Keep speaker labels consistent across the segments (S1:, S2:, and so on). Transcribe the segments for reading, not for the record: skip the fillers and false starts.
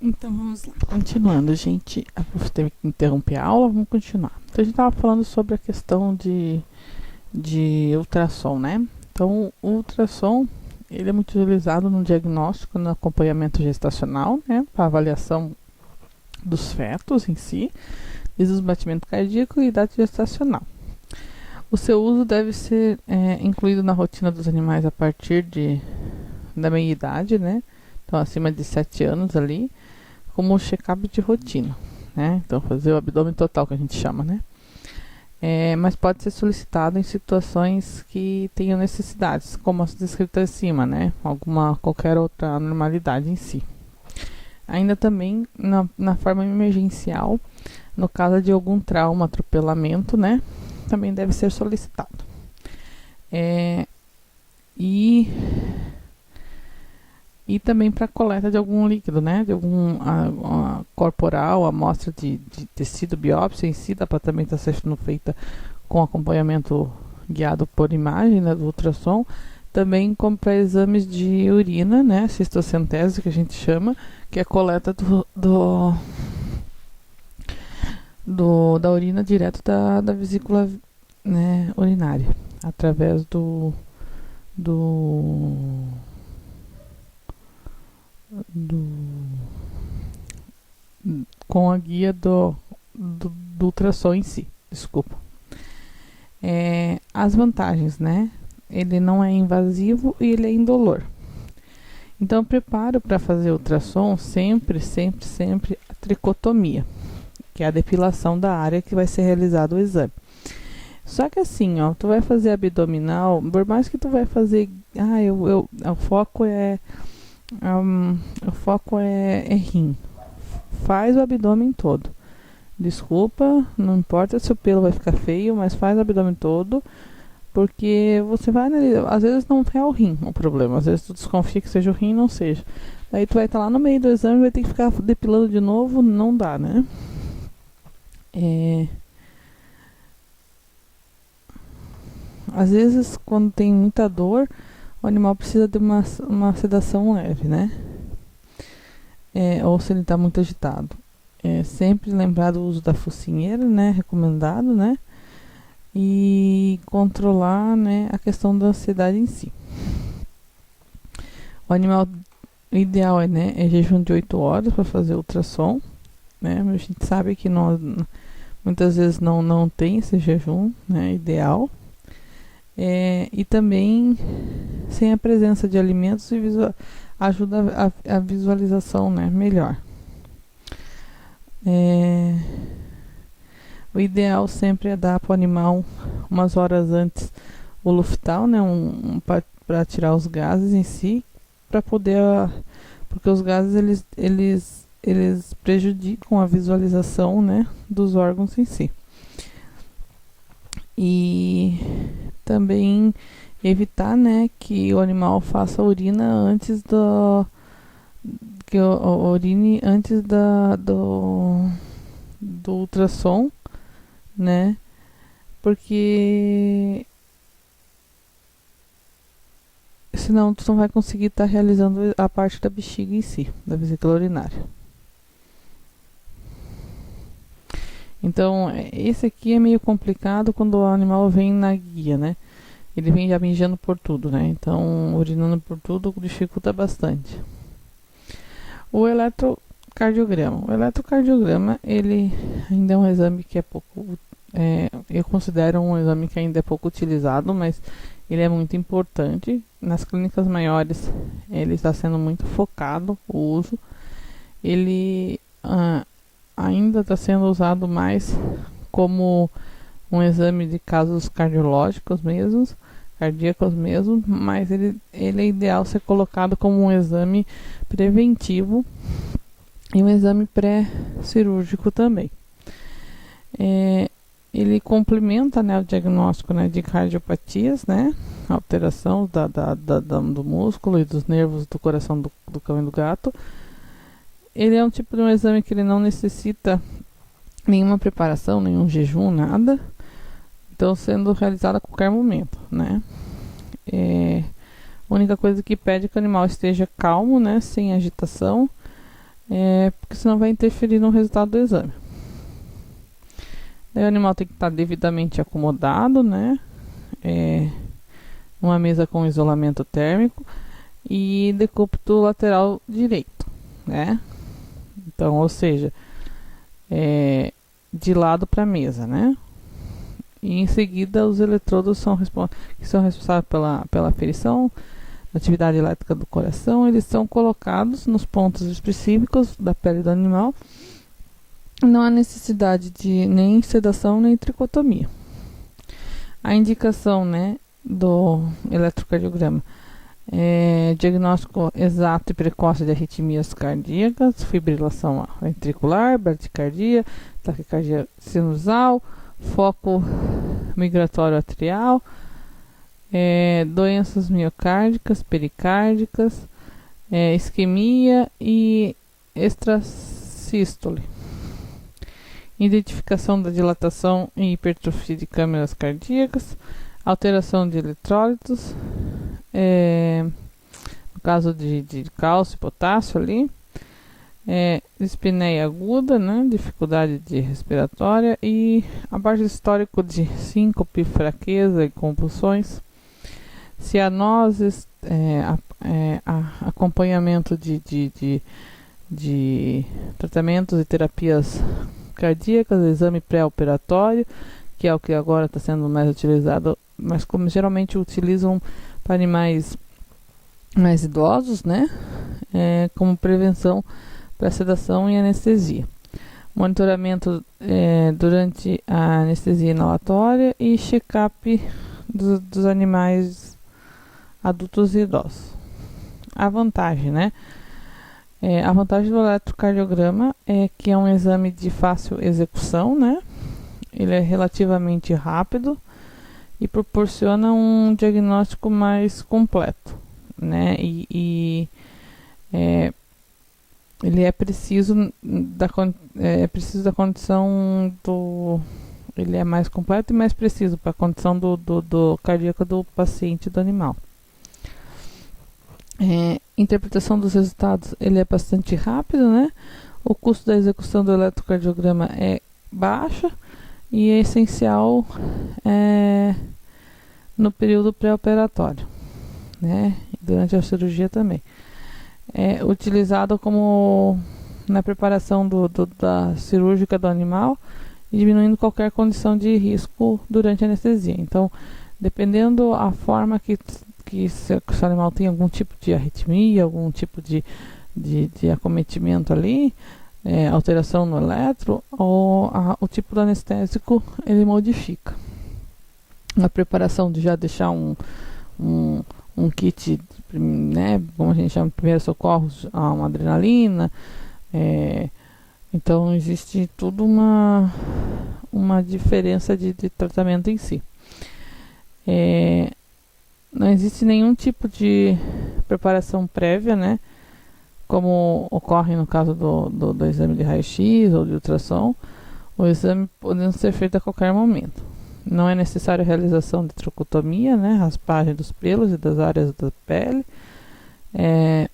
S1: Então vamos lá, continuando, gente. Eu teve que interromper a aula, vamos continuar. Então a gente estava falando sobre a questão de ultrassom, né? Então o ultrassom ele é muito utilizado no diagnóstico, no acompanhamento gestacional, né? Para avaliação dos fetos em si, desde o batimento cardíaco e idade gestacional. O seu uso deve ser incluído na rotina dos animais a partir da meia-idade, né? Então acima de 7 anos ali, como check-up de rotina, né? Então fazer o abdômen total que a gente chama, né? Mas pode ser solicitado em situações que tenham necessidades, como as descritas acima, né? Qualquer outra anormalidade em si. Ainda também na forma emergencial, no caso de algum trauma, atropelamento, né? Também deve ser solicitado. E também para coleta de algum líquido, né? De algum corporal, amostra de tecido, biópsia em si, dá para também estar sendo feita com acompanhamento guiado por imagem, né, do ultrassom. Também como para exames de urina, né? Cistocentese, que a gente chama, que é a coleta da urina direto da vesícula, né, urinária, através com a guia do ultrassom em si, desculpa. As vantagens, né? Ele não é invasivo e ele é indolor. Então, eu preparo para fazer ultrassom sempre a tricotomia, que é a depilação da área que vai ser realizado o exame. Só que assim, ó, tu vai fazer abdominal, por mais que tu vai fazer, o foco é rim. Faz o abdômen todo. Desculpa, não importa se o pelo vai ficar feio, mas faz o abdômen todo, porque você vai analisar. Às vezes não é o rim o problema, às vezes tu desconfia que seja o rim e não seja. Daí tu vai estar lá no meio do exame e vai ter que ficar depilando de novo, não dá, né? Às vezes, quando tem muita dor, o animal precisa de uma sedação leve, né? Ou se ele está muito agitado. Sempre lembrar do uso da focinheira, né? Recomendado, né? E controlar, né, a questão da ansiedade em si. O animal ideal é jejum de 8 horas para fazer ultrassom, né? A gente sabe que muitas vezes não tem esse jejum, né, ideal. E também sem a presença de alimentos ajuda a visualização, né, melhor. O ideal sempre é dar para o animal umas horas antes o Luftal, né, para tirar os gases em si, para poder, porque os gases eles prejudicam a visualização, né, dos órgãos em si. E também evitar, né, que o animal faça urina antes urine antes do ultrassom, né? Porque senão tu não vai conseguir estar realizando a parte da bexiga em si, da vesícula urinária. Então, esse aqui é meio complicado quando o animal vem na guia, né? Ele vem já mijando por tudo, né? Então, urinando por tudo dificulta bastante. O eletrocardiograma. O eletrocardiograma, ele ainda é um exame que é pouco... eu considero um exame que ainda é pouco utilizado, mas ele é muito importante. Nas clínicas maiores, ele está sendo muito focado, o uso. Ele... ainda está sendo usado mais como um exame de casos cardiológicos mesmos, cardíacos mesmo, mas ele é ideal ser colocado como um exame preventivo e um exame pré-cirúrgico também. Ele complementa, né, o diagnóstico, né, de cardiopatias, né, alteração do músculo e dos nervos do coração do cão e do gato. Ele é um tipo de um exame que ele não necessita nenhuma preparação, nenhum jejum, nada. Então, sendo realizado a qualquer momento, né? A única coisa que pede é que o animal esteja calmo, né? Sem agitação. porque senão vai interferir no resultado do exame. Daí o animal tem que estar devidamente acomodado, né? Uma mesa com isolamento térmico e decúbito lateral direito, né? Então, ou seja, de lado para a mesa, né? E em seguida os eletrodos que são responsáveis pela aferição da atividade elétrica do coração, eles são colocados nos pontos específicos da pele do animal. Não há necessidade de nem sedação nem tricotomia. A indicação, né, do eletrocardiograma diagnóstico exato e precoce de arritmias cardíacas, fibrilação ventricular, bradicardia, taquicardia sinusal, foco migratório atrial, doenças miocárdicas, pericárdicas, isquemia e extrasístole. Identificação da dilatação e hipertrofia de câmeras cardíacas, alteração de eletrólitos, no caso de cálcio e potássio ali, dispneia aguda, né, dificuldade respiratória e abaixo histórico de síncope, fraqueza e convulsões, cianoses, acompanhamento de tratamentos e terapias cardíacas, exame pré-operatório, que é o que agora está sendo mais utilizado, mas como geralmente utilizam para animais mais idosos, né? Como prevenção para sedação e anestesia. Monitoramento durante a anestesia inalatória e check-up dos animais adultos e idosos. A vantagem, né? A vantagem do eletrocardiograma é que é um exame de fácil execução, né? Ele é relativamente rápido e proporciona um diagnóstico mais completo, né? Ele é preciso da condição do... Ele é mais completo e mais preciso para a condição do cardíaco do paciente, do animal. Interpretação dos resultados, ele é bastante rápido, né? O custo da execução do eletrocardiograma é baixa e é essencial no período pré-operatório, né? Durante a cirurgia também. É utilizado como na preparação da cirúrgica do animal, diminuindo qualquer condição de risco durante a anestesia. Então, dependendo a forma que se o animal tem algum tipo de arritmia, algum tipo de acometimento ali, alteração no eletro, ou o tipo do anestésico ele modifica. A preparação de já deixar um kit, né, como a gente chama, primeiros socorros, uma adrenalina, então existe tudo uma diferença de tratamento em si. Não existe nenhum tipo de preparação prévia, né? Como ocorre no caso do exame de raio-x ou de ultrassom, o exame podendo ser feito a qualquer momento. Não é necessário a realização de tricotomia, né? Raspagem dos pelos e das áreas da pele,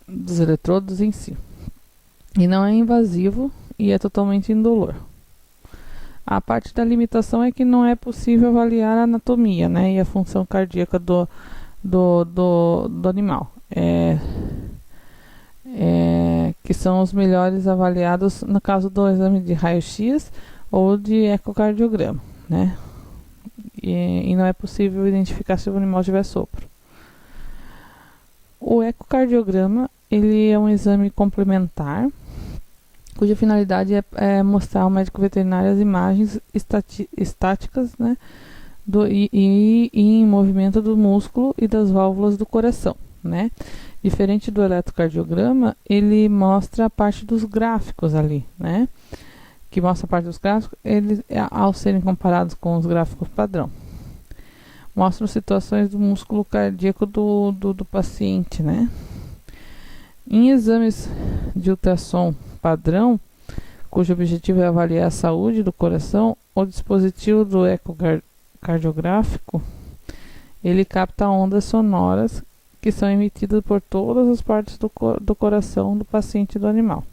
S1: dos eletrodos em si. E não é invasivo e é totalmente indolor. A parte da limitação é que não é possível avaliar a anatomia, né? E a função cardíaca do animal, que são os melhores avaliados no caso do exame de raio-x ou de ecocardiograma, né? E não é possível identificar se o animal tiver sopro. O ecocardiograma ele é um exame complementar, cuja finalidade é mostrar ao médico veterinário as imagens estáticas, né? E em movimento do músculo e das válvulas do coração, né? Diferente do eletrocardiograma, ele mostra a parte dos gráficos ali, né? Que mostra a parte dos gráficos, eles, ao serem comparados com os gráficos padrão, mostram situações do músculo cardíaco do paciente, né? Em exames de ultrassom padrão, cujo objetivo é avaliar a saúde do coração, o dispositivo do ecocardiográfico, ele capta ondas sonoras que são emitidas por todas as partes do coração do paciente e do animal.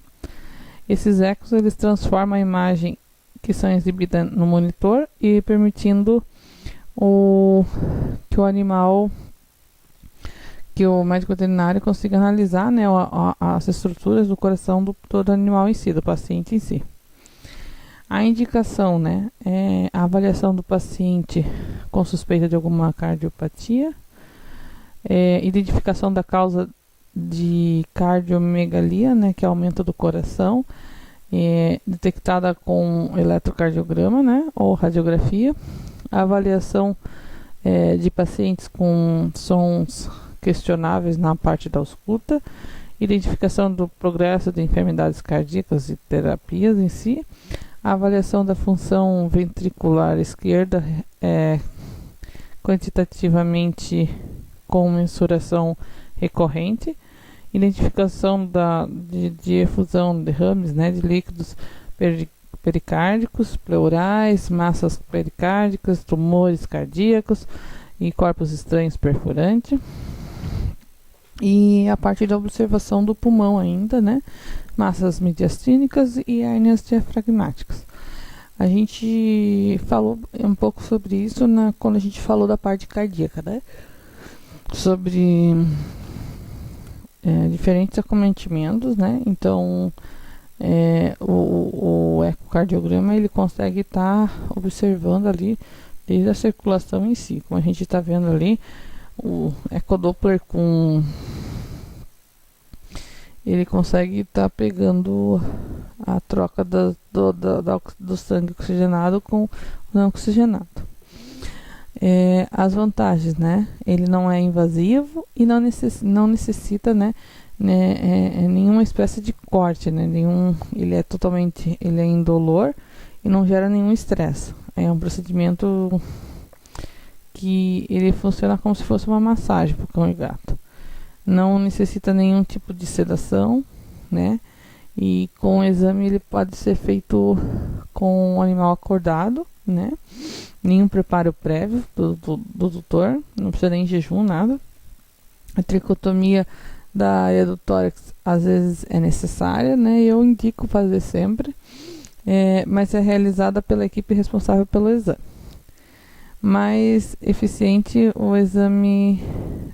S1: Esses ecos eles transformam a imagem que são exibidas no monitor e permitindo que o animal, que o médico veterinário consiga analisar, né, as estruturas do coração do animal em si, do paciente em si. A indicação, né, é a avaliação do paciente com suspeita de alguma cardiopatia, identificação da causa de cardiomegalia, né, que é aumento do coração, detectada com eletrocardiograma, né, ou radiografia, a avaliação de pacientes com sons questionáveis na parte da ausculta, identificação do progresso de enfermidades cardíacas e terapias em si, a avaliação da função ventricular esquerda quantitativamente com mensuração recorrente, identificação de efusão de derrames, né, de líquidos pericárdicos, pleurais, massas pericárdicas, tumores cardíacos e corpos estranhos perfurantes. E a parte da observação do pulmão ainda, né, massas mediastínicas e hérnias diafragmáticas. A gente falou um pouco sobre isso quando a gente falou da parte cardíaca, né? Sobre diferentes acometimentos, né? Então, o ecocardiograma ele consegue estar observando ali desde a circulação em si, como a gente está vendo ali, o ecodoppler ele consegue estar pegando a troca do sangue oxigenado com o não oxigenado. As vantagens, né? Ele não é invasivo e não necessita, né, nenhuma espécie de corte, né? Ele é indolor e não gera nenhum estresse. É um procedimento que ele funciona como se fosse uma massagem para o cão e gato. Não necessita nenhum tipo de sedação, né? E com o exame ele pode ser feito com o animal acordado, né? Nenhum preparo prévio do tutor, não precisa nem jejum, nada. A tricotomia da área do tórax às vezes é necessária, né? Eu indico fazer sempre, mas é realizada pela equipe responsável pelo exame. Mais eficiente o exame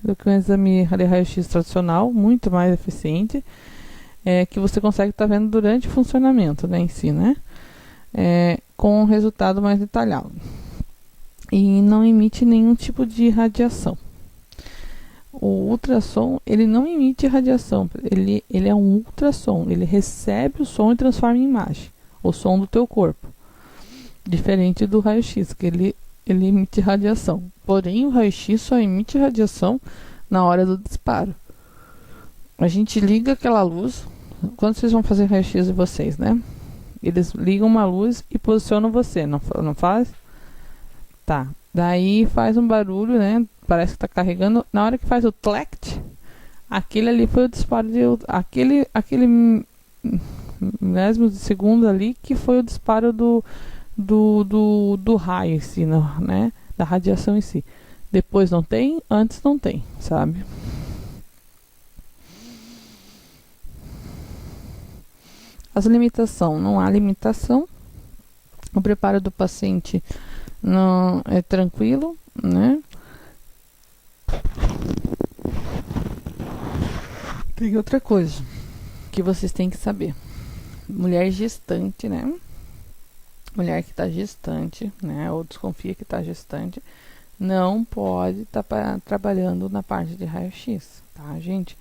S1: do que um exame de raio-x tradicional, muito mais eficiente, que você consegue estar vendo durante o funcionamento, né, em si, né? Com um resultado mais detalhado. E não emite nenhum tipo de radiação. O ultrassom, ele não emite radiação, ele é um ultrassom, ele recebe o som e transforma em imagem, o som do teu corpo. Diferente do raio-x, que ele emite radiação. Porém, o raio-x só emite radiação na hora do disparo. A gente liga aquela luz, quando vocês vão fazer raio-x de vocês, né? Eles ligam uma luz e posicionam você, não faz? Tá. Daí faz um barulho, né? Parece que tá carregando. Na hora que faz o tlect, aquele ali foi o disparo aquele milésimo de segundo ali que foi o disparo do raio em si, né? Da radiação em si. Depois não tem, antes não tem, sabe? As limitações, não há limitação. O preparo do paciente não é tranquilo, né? Tem outra coisa que vocês têm que saber. Mulher gestante, né? Mulher que está gestante, né? Ou desconfia que está gestante, não pode estar trabalhando na parte de raio-x, tá, gente?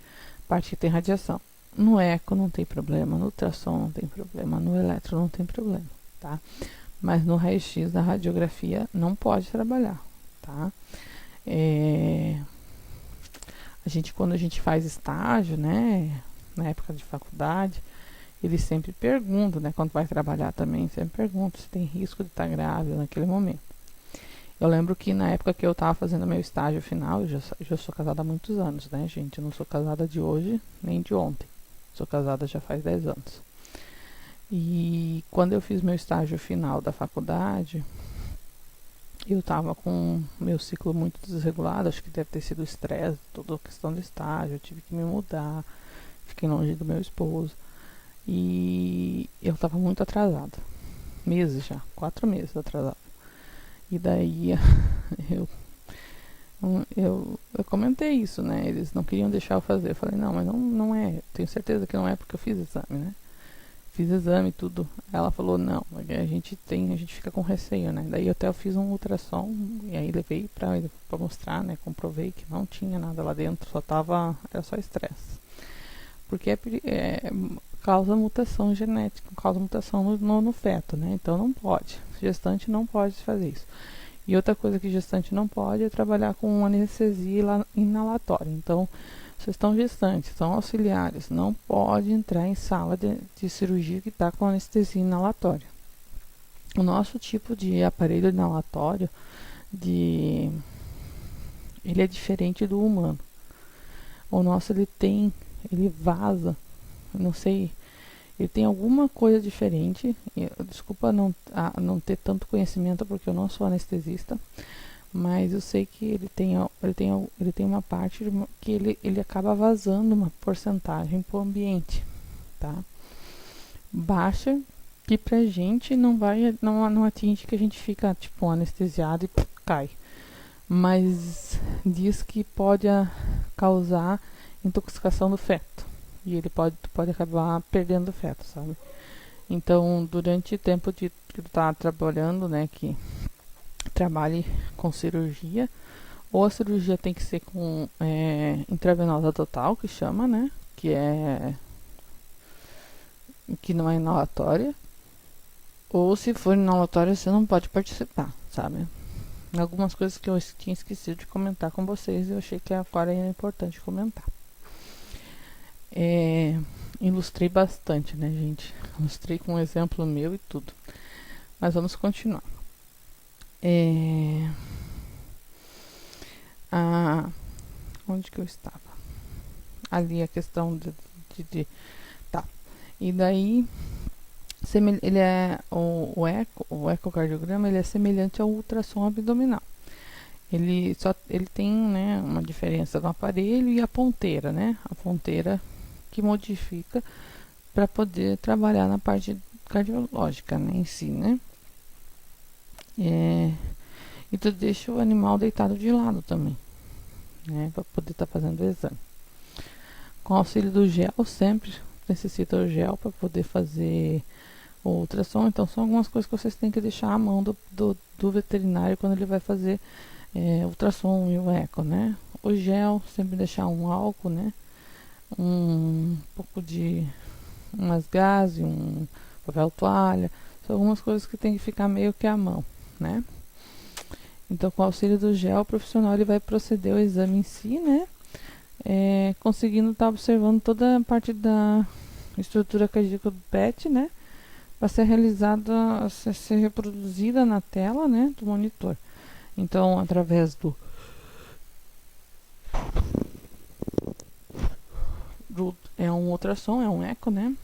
S1: Parte que tem radiação. No eco não tem problema, no ultrassom não tem problema, no eletro não tem problema, tá? Mas no raio-x da radiografia não pode trabalhar, tá? Quando a gente faz estágio, né, na época de faculdade, eles sempre perguntam, né, quando vai trabalhar também, sempre perguntam se tem risco de estar grávida naquele momento. Eu lembro que na época que eu estava fazendo meu estágio final, eu já sou casada há muitos anos, né, gente? Eu não sou casada de hoje, nem de ontem. Sou casada já faz 10 anos. E quando eu fiz meu estágio final da faculdade, eu estava com meu ciclo muito desregulado, acho que deve ter sido estresse, toda a questão do estágio, eu tive que me mudar, fiquei longe do meu esposo. E estava muito atrasada. Meses já, 4 meses atrasada. E daí eu comentei isso, né? Eles não queriam deixar eu fazer. Eu falei, não, mas não é. Tenho certeza que não é porque eu fiz exame, né? Fiz exame e tudo. Ela falou, não, a gente fica com receio, né? Daí até eu fiz um ultrassom e aí levei pra mostrar, né? Comprovei que não tinha nada lá dentro, era só estresse. Porque causa mutação genética, causa mutação no feto, né? Então não pode. Gestante não pode fazer isso. E outra coisa que gestante não pode é trabalhar com anestesia inalatória. Então, vocês estão gestantes, estão auxiliares, não pode entrar em sala de cirurgia que está com anestesia inalatória. O nosso tipo de aparelho inalatório, ele é diferente do humano. O nosso ele vaza, não sei, ele tem alguma coisa diferente. Desculpa não ter tanto conhecimento porque eu não sou anestesista, mas eu sei que ele tem uma parte que ele acaba vazando uma porcentagem para o ambiente, tá? Baixa que pra gente não atinge que a gente fica tipo anestesiado e cai, mas diz que pode causar intoxicação do feto e ele pode acabar perdendo o feto, sabe? Então, durante o tempo de que tu tá trabalhando, né, que trabalhe com cirurgia, ou a cirurgia tem que ser com intravenosa total, que chama, né, que não é inalatória, ou se for inalatória você não pode participar, sabe? Algumas coisas que eu tinha esquecido de comentar com vocês e eu achei que agora era importante comentar. Ilustrei bastante, né, gente? Ilustrei com um exemplo meu e tudo. Mas vamos continuar. Onde que eu estava? Ali a questão tá. E daí ele o ecocardiograma ele é semelhante ao ultrassom abdominal. Ele tem, né, uma diferença no aparelho e a ponteira, né? A ponteira que modifica para poder trabalhar na parte cardiológica, né, em si, né? E tu deixa o animal deitado de lado também, né, para poder estar fazendo o exame. Com auxílio do gel, sempre necessita o gel para poder fazer o ultrassom. Então são algumas coisas que vocês têm que deixar à mão do veterinário quando ele vai fazer ultrassom e o eco, né? O gel, sempre deixar um álcool, né? Um pouco de umas gases, um papel toalha. São algumas coisas que tem que ficar meio que à mão, né? Então, com o auxílio do gel, o profissional ele vai proceder ao exame em si, né? Conseguindo estar observando toda a parte da estrutura cardíaca do PET, né? Para ser realizada, ser reproduzida na tela, né? Do monitor. Então, através é um ultrassom, é um eco, né?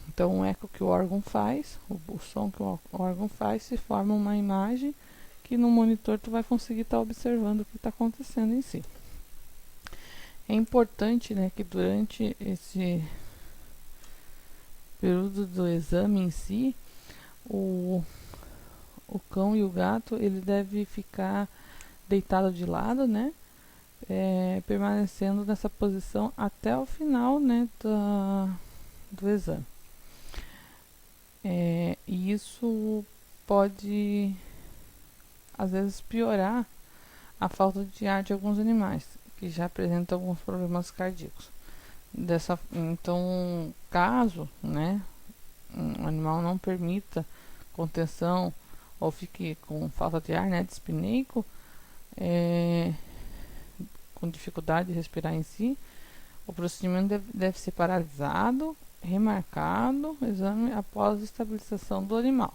S1: Então, o eco que o órgão faz, o som que o órgão faz, se forma uma imagem que no monitor tu vai conseguir estar observando o que está acontecendo em si. É importante, né, que durante esse período do exame em si, o cão e o gato, ele deve ficar deitado de lado, né? Permanecendo nessa posição até o final, né, do exame. E isso pode, às vezes, piorar a falta de ar de alguns animais, que já apresentam alguns problemas cardíacos. Então, caso, né, um animal não permita contenção ou fique com falta de ar, né, dispneico, com dificuldade de respirar em si, o procedimento deve ser paralisado, remarcado o exame após a estabilização do animal.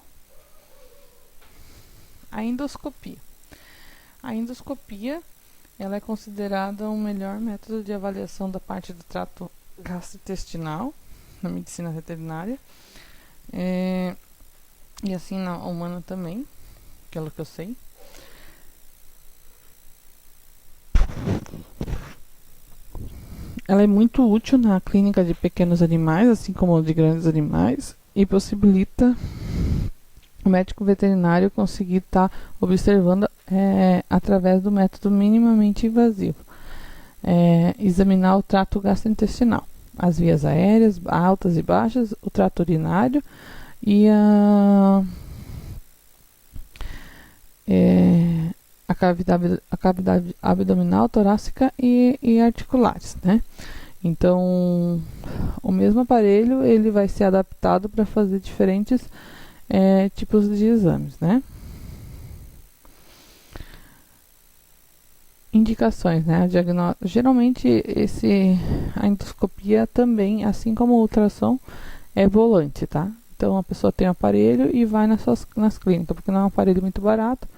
S1: A endoscopia. A endoscopia ela é considerada o melhor método de avaliação da parte do trato gastrointestinal na medicina veterinária. E assim na humana também, pelo que eu sei. Ela é muito útil na clínica de pequenos animais, assim como de grandes animais. e possibilita o médico veterinário conseguir estar observando através do método minimamente invasivo. Examinar o trato gastrointestinal, as vias aéreas, altas e baixas, o trato urinário e a cavidade abdominal, torácica e articulares, né? Então, o mesmo aparelho ele vai ser adaptado para fazer diferentes tipos de exames, né? Indicações, né? Geralmente a endoscopia também, assim como o ultrassom, é volante, tá? Então a pessoa tem um aparelho e vai nas clínicas, porque não é um aparelho muito barato,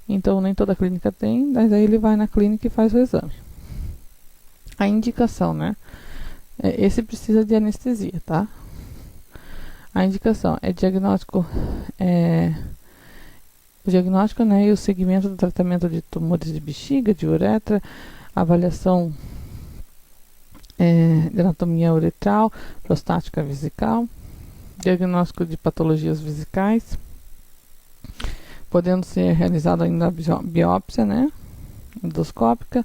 S1: então nem toda clínica tem, mas aí ele vai na clínica e faz o exame. A indicação, né? Esse precisa de anestesia, tá? A indicação é o diagnóstico, né, e o segmento do tratamento de tumores de bexiga, de uretra, avaliação de anatomia uretral, prostática vesical, diagnóstico de patologias vesicais, podendo ser realizada ainda a biópsia, né, endoscópica,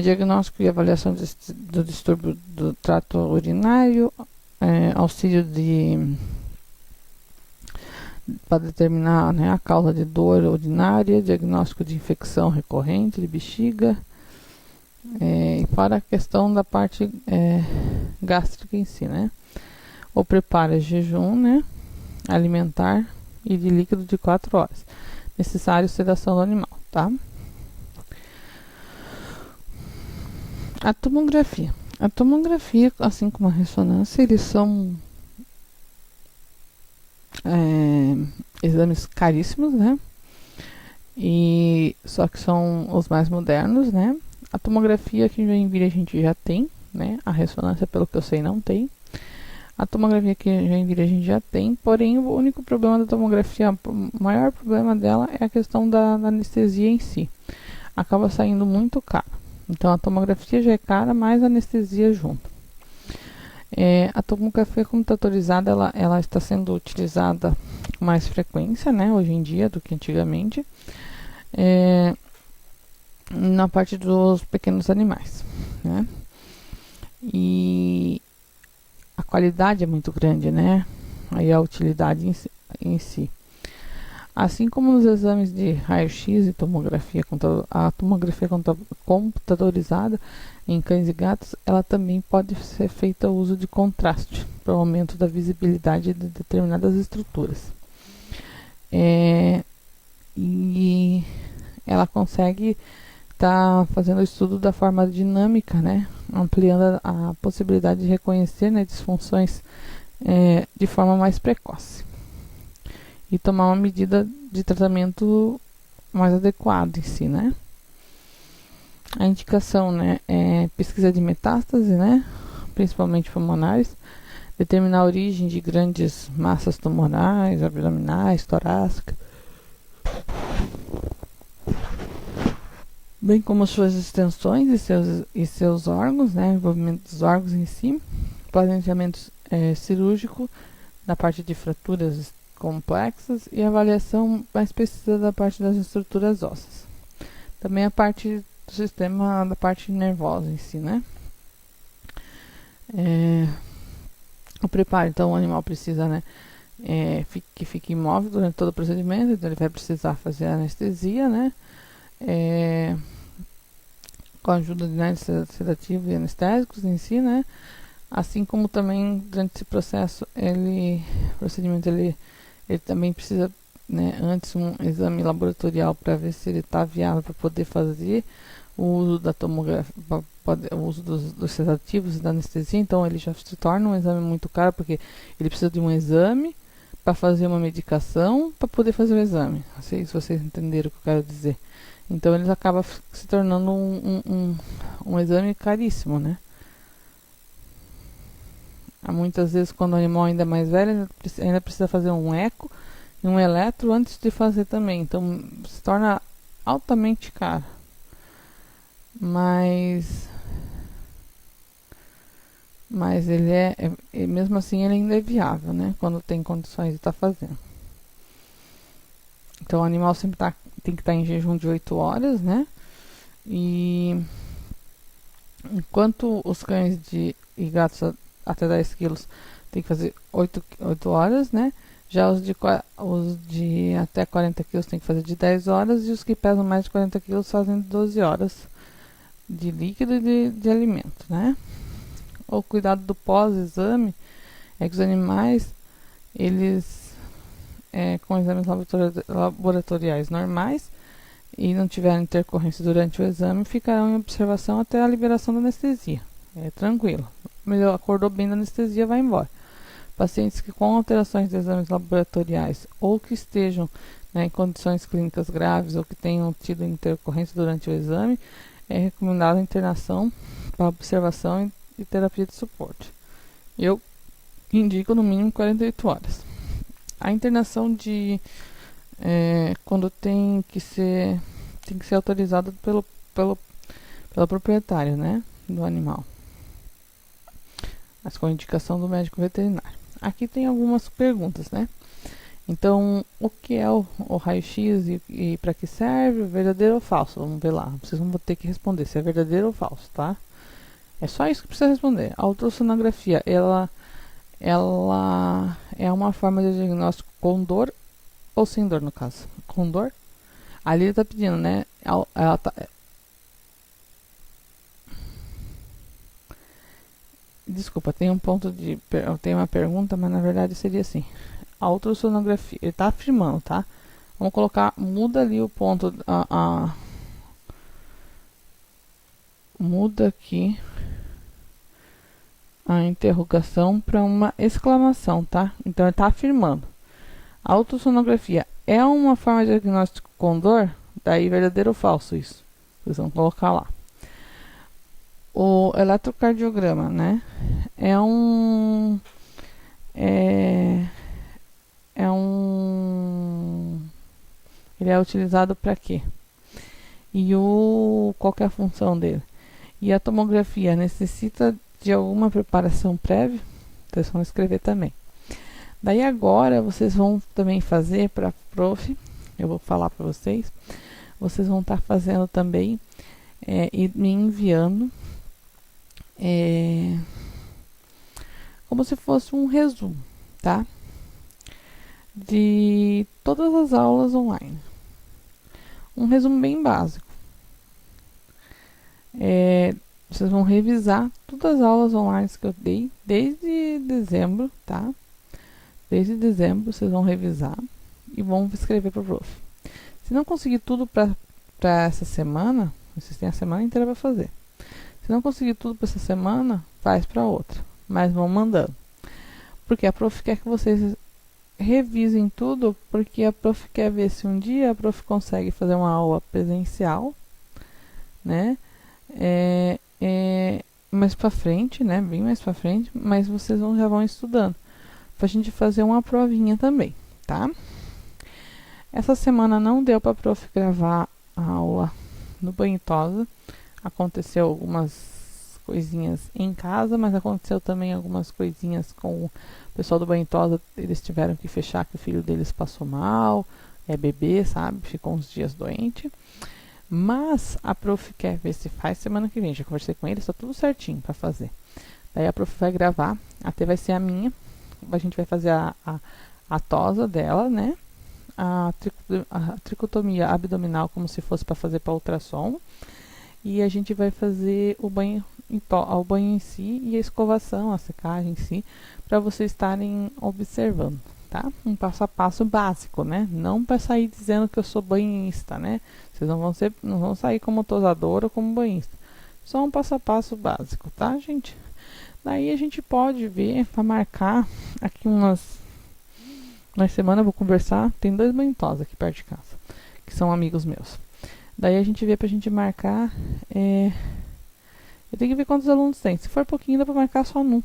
S1: diagnóstico e avaliação do distúrbio do trato urinário, auxílio para determinar, né, a causa de dor urinária, diagnóstico de infecção recorrente de bexiga, e para a questão da parte gástrica em si, né? O preparo é jejum, né, alimentar e de líquido de 4 horas. Necessário sedação do animal, tá? A tomografia. A tomografia, assim como a ressonância, eles são exames caríssimos, né? Só que são os mais modernos, né? A tomografia aqui em Joinville a gente já tem, né? A ressonância, pelo que eu sei, não tem. A tomografia aqui em Joinville a gente já tem, porém o único problema da tomografia, o maior problema dela é a questão da anestesia em si. Acaba saindo muito caro. Então a tomografia já é cara, mais a anestesia junto. A tomografia computadorizada ela está sendo utilizada com mais frequência, né, hoje em dia do que antigamente, na parte dos pequenos animais, né? E a qualidade é muito grande, né? Aí a utilidade em si. Assim como nos exames de raio-x e tomografia, a tomografia computadorizada em cães e gatos, ela também pode ser feita o uso de contraste para o aumento da visibilidade de determinadas estruturas. E ela consegue estar fazendo o estudo da forma dinâmica, né? Ampliando a possibilidade de reconhecer, né, disfunções de forma mais precoce. E tomar uma medida de tratamento mais adequada em si, né? A indicação, né, é pesquisa de metástase, né, principalmente pulmonares, determinar a origem de grandes massas tumorais, abdominais, torácicas, bem como suas extensões e seus órgãos, né, envolvimento dos órgãos em si, planejamento cirúrgico na parte de fraturas complexas e avaliação mais precisa da parte das estruturas ósseas. Também a parte do sistema, da parte nervosa em si, né? O preparo, então o animal precisa, né, que fique imóvel durante todo o procedimento, então ele vai precisar fazer anestesia, né? Com a ajuda de sedativos e anestésicos em si, né? Assim como também durante esse processo, procedimento ele também precisa, né, antes um exame laboratorial para ver se ele está viável para poder fazer o uso da tomografia, o uso dos sedativos e da anestesia. Então ele já se torna um exame muito caro, porque ele precisa de um exame para fazer uma medicação para poder fazer o exame. Não sei se vocês entenderam o que eu quero dizer. Então eles acabam se tornando um exame caríssimo, né? Muitas vezes, quando o animal ainda é mais velho, ainda precisa fazer um eco e um eletro antes de fazer também. Então se torna altamente caro. Mas Mas ele mesmo assim ele ainda é viável, né? Quando tem condições de estar fazendo. Então o animal sempre tem que estar em jejum de 8 horas, né? E enquanto os cães e gatos até 10 quilos tem que fazer 8 horas, né? Já os de até 40 quilos tem que fazer de 10 horas e os que pesam mais de 40 quilos fazem de 12 horas de líquido e de alimento, né? O cuidado do pós-exame é que os animais, eles com exames laboratoriais normais e não tiverem intercorrência durante o exame, ficarão em observação até a liberação da anestesia. É tranquilo. Melhor, acordou bem da anestesia, vai embora. Pacientes que com alterações de exames laboratoriais ou que estejam, né, em condições clínicas graves ou que tenham tido intercorrência durante o exame, é recomendada a internação para observação e terapia de suporte. Eu indico no mínimo 48 horas. A internação quando tem que ser autorizado pelo proprietário, né, do animal, mas com indicação do médico veterinário. Aqui tem algumas perguntas, né? Então, o que é o raio-x e para que serve? Verdadeiro ou falso? Vamos ver lá. Vocês vão ter que responder se é verdadeiro ou falso, tá? É só isso que precisa responder. A ultrassonografia, ela é uma forma de diagnóstico com dor ou sem dor, no caso. Com dor? Ali ele tá pedindo, né? Ela tá... Desculpa, tem uma pergunta, mas na verdade seria assim. A ultrassonografia, ele tá afirmando, tá? Vamos colocar, muda ali o ponto, muda aqui a interrogação para uma exclamação, tá? Então ele tá afirmando. A ultrassonografia é uma forma de diagnóstico com dor? Daí verdadeiro ou falso isso? Vocês vão colocar lá. O eletrocardiograma, né? Ele é utilizado para quê? E qual que é a função dele? E a tomografia necessita de alguma preparação prévia? Então, vocês vão escrever também. Daí agora vocês vão também fazer para prof, eu vou falar para vocês, vocês vão estar fazendo também e me enviando como se fosse um resumo, tá? De todas as aulas online. Um resumo bem básico. Vocês vão revisar todas as aulas online que eu dei desde dezembro, tá? Desde dezembro vocês vão revisar e vão escrever para o prof. Se não conseguir tudo para essa semana, vocês têm a semana inteira para fazer. Se não conseguir tudo para essa semana, faz para outra, mas vão mandando. Porque a prof quer que vocês revisem tudo, porque a prof quer ver se um dia a prof consegue fazer uma aula presencial, né? Mais para frente, né? Bem mais para frente, mas vocês já vão estudando pra gente fazer uma provinha também, tá? Essa semana não deu pra prof gravar a aula no banho e tosa. Aconteceu algumas coisinhas em casa, mas aconteceu também algumas coisinhas com o pessoal do banho e tosa. Eles tiveram que fechar, que o filho deles passou mal, é bebê, sabe? Ficou uns dias doente. Mas a prof quer ver se faz semana que vem. Já conversei com eles, tá tudo certinho pra fazer. Daí a prof vai gravar, até vai ser a minha. A gente vai fazer a tosa dela, né? A tricotomia abdominal, como se fosse para fazer para ultrassom. E a gente vai fazer o banho em si e a escovação, a secagem em si, para vocês estarem observando, tá? Um passo a passo básico, né? Não para sair dizendo que eu sou banhista, né? Vocês não vão sair como tosadora ou como banhista. Só um passo a passo básico, tá, gente? Daí a gente pode ver para marcar aqui umas semanas. Eu vou conversar. Tem 2 banhitosas aqui perto de casa, que são amigos meus. Daí a gente vê pra gente marcar. Eu tenho que ver quantos alunos tem. Se for pouquinho, dá pra marcar só num.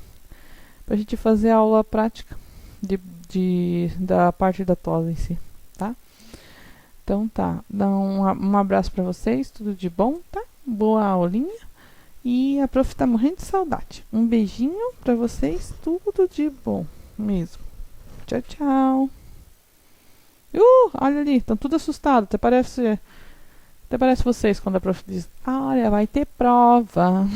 S1: Pra gente fazer a aula prática da parte da tosa em si, tá? Então tá. Dá um abraço pra vocês. Tudo de bom, tá? Boa aulinha. E a prof tá morrendo de saudade. Um beijinho pra vocês, tudo de bom mesmo. Tchau, tchau. Olha ali, estão tudo assustados. Até parece vocês quando a prof diz: olha, vai ter prova.